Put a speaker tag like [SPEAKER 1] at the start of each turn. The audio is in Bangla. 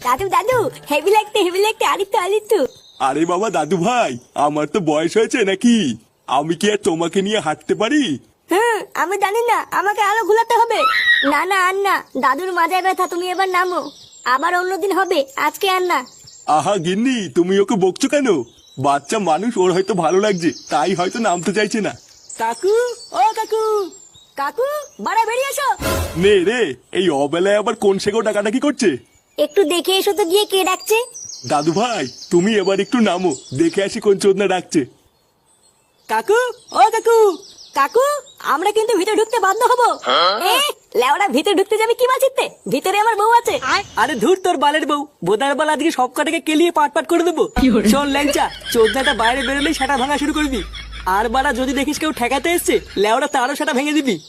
[SPEAKER 1] দাদু দাদু, হেভি লাগতে আরিত্তু।
[SPEAKER 2] আরে বাবা দাদু ভাই, আমার তো বয়স হয়েছে নাকি? আমি কি আর তোমাকে নিয়ে হাঁটতে পারি?
[SPEAKER 1] আমি জানি না, আমাকে আরো ঘুলাতে হবে। না না আর না, দাদুর মাজায় ব্যথা, তুমি এবার নামো। আবার অন্যদিন হবে, আজকে আর না।
[SPEAKER 2] আহা গিন্নি, তুমি ওকে বকছো কেন? বাচ্চা মানুষ, ওর হয়তো ভালো লাগছে, তাই হয়তো নামতে চাইছে না।
[SPEAKER 1] কাকু, ও কাকু, কাকু, বাড়া বেরিয়ে এসো।
[SPEAKER 2] নে রে, এই অবেলায় আবার কোন সেগো ডাকাডাকি করছে?
[SPEAKER 1] একটু দেখে এসো তো গিয়ে কে ডাকছে।
[SPEAKER 2] দাদু ভাই, তুমি এবার একটু নামো, দেখে আসি কোন চোদনা ডাকছে।
[SPEAKER 1] কাকু, ও কাকু, কাকু, আমরা কিন্তু ভিতরে ঢুকতে বাধ্য হবো। লেওড়া, ভিতরে ঢুকতে যাবে কি মাছিতে? ভিতরে আমার বউ আছে।
[SPEAKER 3] আরে ধুর তোর বালের বউ, বোদার বাল আজকে সব কটাকে কেলিয়ে পাট করে দেবো। শোন ল্যাংচা, চোদ্দাটা বাইরে বেরোলেই সেটা ভাঙা শুরু করবি। আর বাড়া যদি দেখিস কেউ ঠেকাতে এসছে, লেওড়া তারও সেটা ভেঙে দিবি।